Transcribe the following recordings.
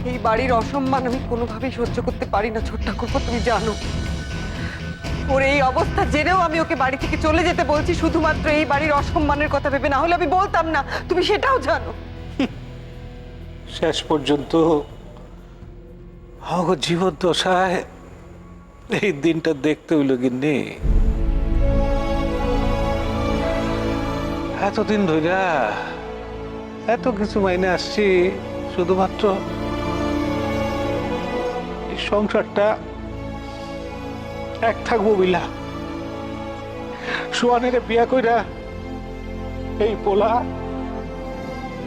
এই বাড়ির অসম্মান আমি কোনোভাবেই সহ্য করতে পারি না ছোট্ট ঠাকুরপো, তুমি জানো। ওর এই অবস্থা জেনেও আমি ওকে বাড়ি থেকে চলে যেতে বলছি শুধুমাত্র এই বাড়ির অসম্মানের কথা ভেবে, না হলে আমি বলতাম না, তুমি সেটাও জানো। শেষ পর্যন্ত আমার জীবদ্দশায় এই দিনটা দেখতে হইল গিন্নি। এতদিন ধইরা এত কিছু মাইনে আসছি শুধুমাত্র এই সংসারটা এক থাকবো বিলা। সোয়ানের বিয়া কইরা এই পোলা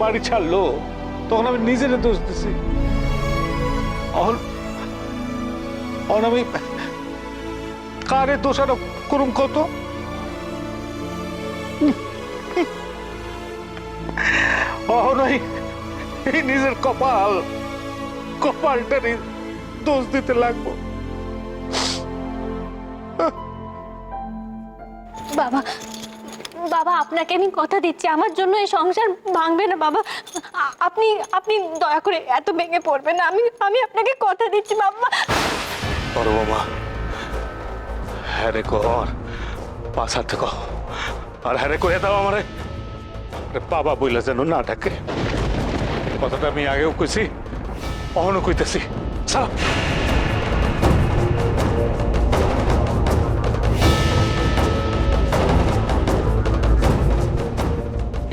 বাড়ি ছাড়লো, তখন আমি নিজের দোষ দিছি। আমি কারে দোষারোপ করুম কত? এই নিজের কপালটা দোষ দিতে লাগবো। বাবা, বাবা আপনাকে আমি কথা দিচ্ছি, আমার জন্য এই সংসার ভাঙবে না বাবা। আপনি আপনি দয়া করে এত ভেঙে পড়বেন না, আমি আপনাকে কথা দিচ্ছি বাবা। বড় বাবা, হ্যাঁ রে কর, পাশাতে কহ, আর হ্যাঁ রে কয়ে দাও আমারে বাবা বইলা যেন না ডাকে। কথাটা আমি আগেও কইছি, অহনও কইতেছি। চল।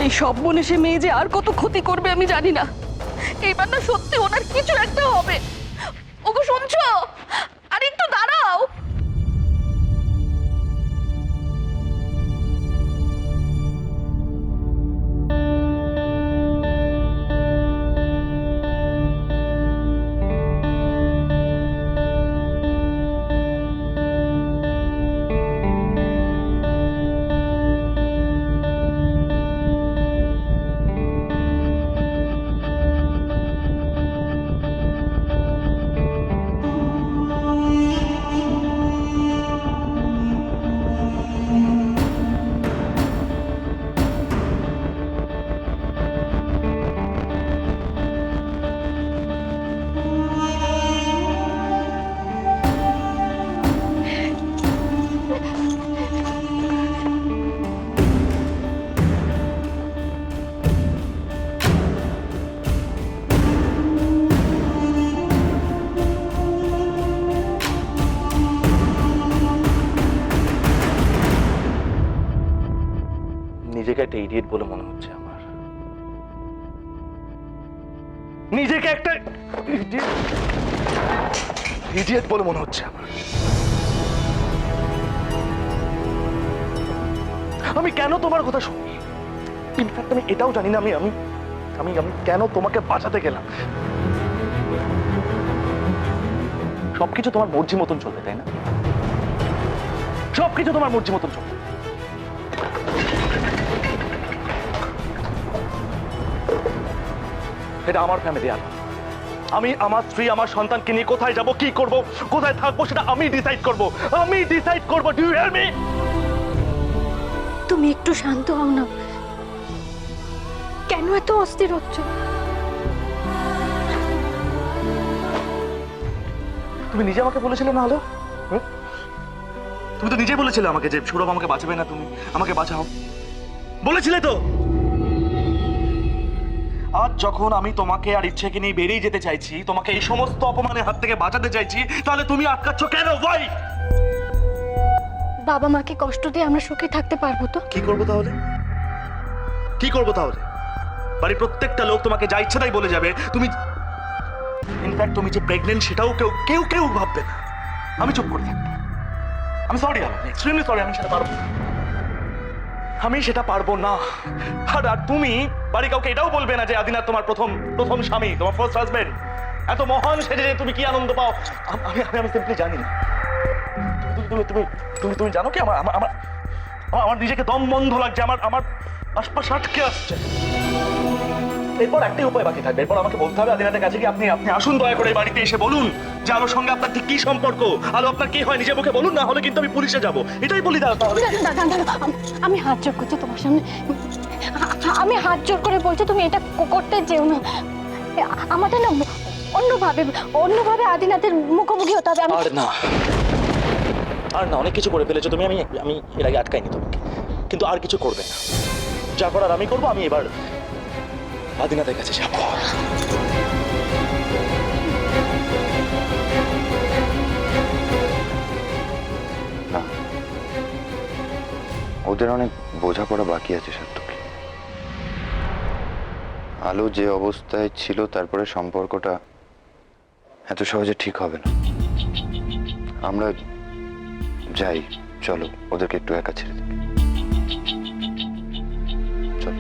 এই সব মনে সে মেয়ে যে আর কত ক্ষতি করবে আমি জানি না। এইবার না সত্যি ওনার কিছু একটা হবে। ওগো শুনছো? আর একটু দাঁড়াও। নিজেকে একটা ইডিয়েট বলে মনে হচ্ছে আমার, নিজেকে একটা ইডিয়েট বলে মনে হচ্ছে আমার। আমি কেন তোমার কথা শুনি? ইনফ্যাক্ট আমি এটাও জানি না আমি আমি আমি আমি কেন তোমাকে বাঁচাতে গেলাম। সবকিছু তোমার মর্জি মতন চলবে, তাই না? সবকিছু তোমার মর্জি মতন চলবে। এটা আমার ফ্যামিলি, আর আমি আমার স্ত্রী আমার সন্তানকে নিয়ে কোথায় যাব, কি করব, কোথায় থাকবো সেটা আমি ডিসাইড করব। আমি ডিসাইড করব। Do you hear me? তুমি একটু শান্ত হও না, কেন এত অস্থির হচ্ছ? তুমি নিজে আমাকে বলেছিলে না হলো? তুমি তো নিজে বলেছিলে আমাকে যে সৌরভ আমাকে বাঁচাবে না, তুমি আমাকে বাঁচাও বলেছিলে তো। আজ যখন আমি তোমাকে আর ইচ্ছেকে নিয়ে বেরিয়ে যেতে চাইছি, তোমাকে এই সমস্ত অপমানের হাত থেকে বাঁচাতে চাইছি, তাহলে তুমি আটকাচ্ছ কেন? ভাই, বাবা মাকে কষ্ট দিয়ে আমরা সুখী থাকতে পারবো তো? কি করবো তাহলে? কি করবো তাহলে? বাড়ির প্রত্যেকটা লোক তোমাকে যা ইচ্ছা তাই বলে যাবে। তুমি ইনফ্যাক্ট তুমি যে প্রেগনেন্ট সেটাও কেউ কেউ কেউ ভাববে না। আমি চুপ করে থাকবো। আমি সরি, আমি এক্সট্রিমলি সরি। আমি সেটা পারবো না, আমি সেটা পারবো না। আর তুমি বাড়ি কাউকে এটাও বলবে না যে আদিনাথ তোমার প্রথম স্বামী, তোমার ফার্স্ট হাজবেন্ড। এত মহান সেজে যে তুমি কি আনন্দ পাও আমি আমি আমি সিম্পলি জানি না। তুমি তুমি তুমি তুমি জানো কি আমার আমার আমার আমার নিজেকে দম বন্ধ লাগছে, আমার আমার আশপাশ আটকে আসছে। এরপর একটাই উপায় বাকি থাকবে, এরপর আমাকে বলতে হবে আদিনাথের কাছে কি আপনি আপনি আসুন, দয়া করে বাড়িতে এসে বলুন যে আলোর সঙ্গে আপনার ঠিক কি সম্পর্ক, আলো আপনার কি হয়, নিজের মুখে বলুন, না হলে কিন্তু আমি পুলিশে যাব। এটাই বলি তাহলে। আমি হাত জোর করছি তোমার সামনে, আমি হাত জোর করে বলছি তুমি এটা করতে যেও না। আমাদের না অন্যভাবে অন্যভাবে আদিনাথের মুখোমুখি হতে হবে। আর না, অনেক কিছু করে ফেলেছো তুমি। আমি আমি এর আগে আটকাইনি তোমাকে, কিন্তু আর কিছু করবে না। যা করার আমি করবো। আমি এবার আদিনাথের কাছে যাবো। না, ওদের অনেক বোঝাপড়া বাকি আছে সার্থকী। আলো যে অবস্থায় ছিল তারপরে সম্পর্কটা এত সহজে ঠিক হবে না। আমরা যাই, চলো ওদেরকে একটু একা ছেড়ে দিই। চলো।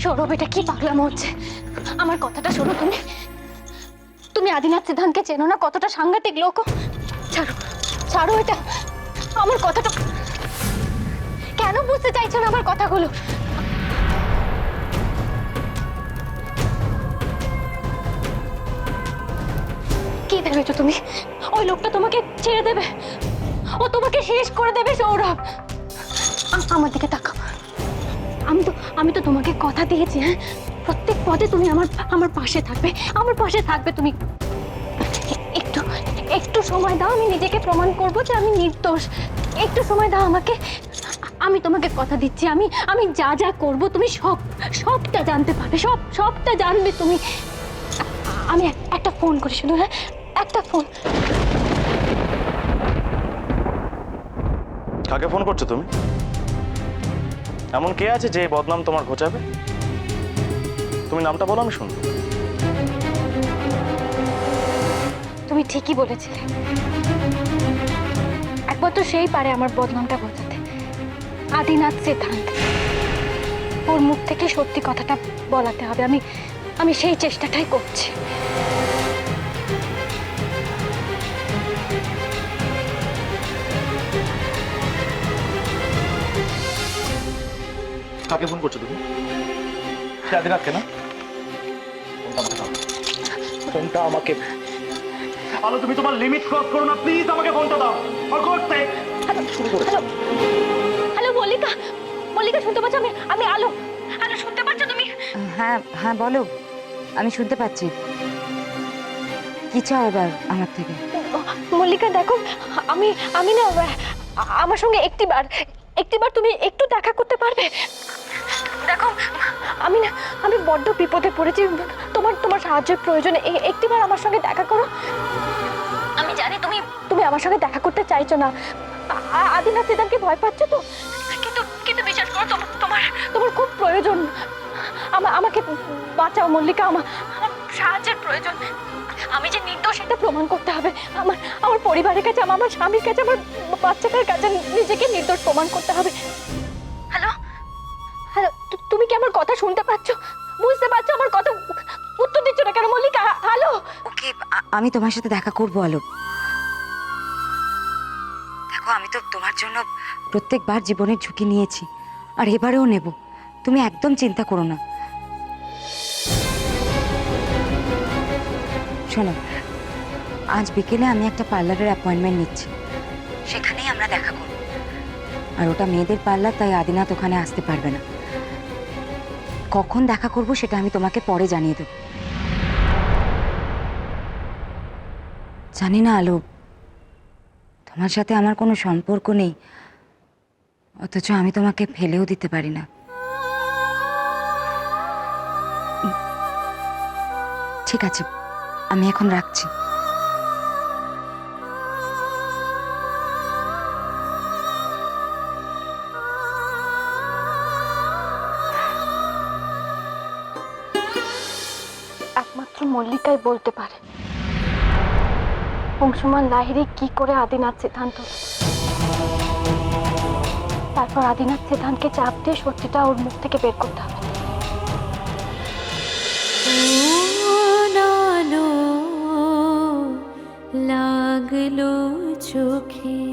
সৌরভ, এটা কি পাগলামো হচ্ছে? আমার কথাটা শোনো। তুমি আদিনাথ সিদ্ধান্তকে চেনো না? কতটা সাংঘাতিক লোক। ছাড়ো ছাড়ো এটা। আমার কথাটা কেন বুঝতে চাইছো না? আমার কথাগুলো কি ভেবেছো তুমি? ওই লোকটা তোমাকে ছেড়ে দেবে? ও তোমাকে শেষ করে দেবে সৌরভ। আমার দিকে তাকাও। আমি তো তোমাকে কথা দিয়েছি, হ্যাঁ, প্রত্যেক পদে তুমি আমার পাশে থাকবে, আমার পাশে থাকবে তুমি। একটু একটু সময় দাও, আমি নিজেকে প্রমাণ করবো যে আমি নির্দোষ। একটু সময় দাও আমাকে। আমি তোমাকে কথা দিচ্ছি, আমি যা যা করব তুমি সবটা জানতে পারবে, সবটা জানবে তুমি। আমি একটা ফোন করি শুধু, হ্যাঁ, একটা ফোন। কাকে ফোন করছো তুমি? এমন কে আছে যে বদনাম তোমার ঘোচাবে? তুমি নামটা বলো, আমি শুনবো। তুমি ঠিকই বলেছিলে, একমাত্র সেই পারে আমার বদনামটা ঘোচাতে। আদিনাথ সিদ্ধান্ত। ওর মুখ থেকে সত্যি কথাটা বলাতে হবে। আমি সেই চেষ্টাটাই করছি। কাকে ফোন করছো তুমি? সে আদিনাথকে না? ফোনটা আমাকে দাও। আলো, তুমি তোমার লিমিট ক্রস করো না, প্লিজ আমাকে ফোনটা দাও। হ্যালো মল্লিকা, মল্লিকা শুনতে পাচ্ছ? আমি আলো। আলো, শুনতে পাচ্ছ তুমি? হ্যাঁ হ্যাঁ বলো, আমি শুনতে পাচ্ছি। কি চাও এবার আমার থেকে? মল্লিকা দেখো, আমি না, আমার সঙ্গে একটিবার তুমি একটু দেখা করতে পারবে? দেখো, আমি বড্ড বিপদে পড়েছি। তোমার সাহায্যের প্রয়োজন। একটিবার আমার সঙ্গে দেখা করো। আমি জানি তুমি আমার সঙ্গে দেখা করতে চাইছো না। আদিনাথ সিদ্ধান্তকে ভয় পাচ্ছ তো, কিন্তু বিশ্বাস করো, তোমার খুব প্রয়োজন। আমাকে বাঁচাও মল্লিকা, আমার সাহায্যের প্রয়োজন। আমি যে নির্দোষ এটা প্রমাণ করতে হবে। আমার পরিবারের কাছে, আমার স্বামীর কাছে, আমার বাচ্চাটার কাছে নিজেকে নির্দোষ প্রমাণ করতে হবে। হ্যালো হ্যালো, তুমি কি আমার কথা শুনতে পাচ্ছ? বুঝতে পারছো আমার কথা? উত্তর দিচ্ছ না কেন মল্লিকা? হ্যালো। ওকে, আমি তোমার সাথে দেখা করবো আলো। দেখো, আমি তো তোমার জন্য প্রত্যেকবার জীবনের ঝুঁকি নিয়েছি, আর এবারেও নেব। তুমি একদম চিন্তা করো না। শোনো, আজ বিকেলে আমি একটা পার্লারের অ্যাপয়েন্টমেন্ট নিচ্ছি, সেখানেই আমরা দেখা করব। আর ওটা মেয়েদের পার্লার, তাই আদিনাথ ওখানে আসতে পারবে না। কখন দেখা করব সেটা আমি তোমাকে পরে জানিয়ে দেব। জানি না আলো, তোমার সাথে আমার কোনো সম্পর্ক নেই, অথচ আমি তোমাকে ফেলেও দিতে পারি না। ঠিক আছে, আমি এখন রাখছি। একমাত্র মল্লিকাই বলতে পারে অংশুমান লাহিড়ী কি করে আদিনাথ সিদ্ধান্ত। তারপর আদিনাথ সিদ্ধান্তকে চাপ দিয়ে সত্যিটা ওর মুখ থেকে বের করতে হবে। লাগলো চোখে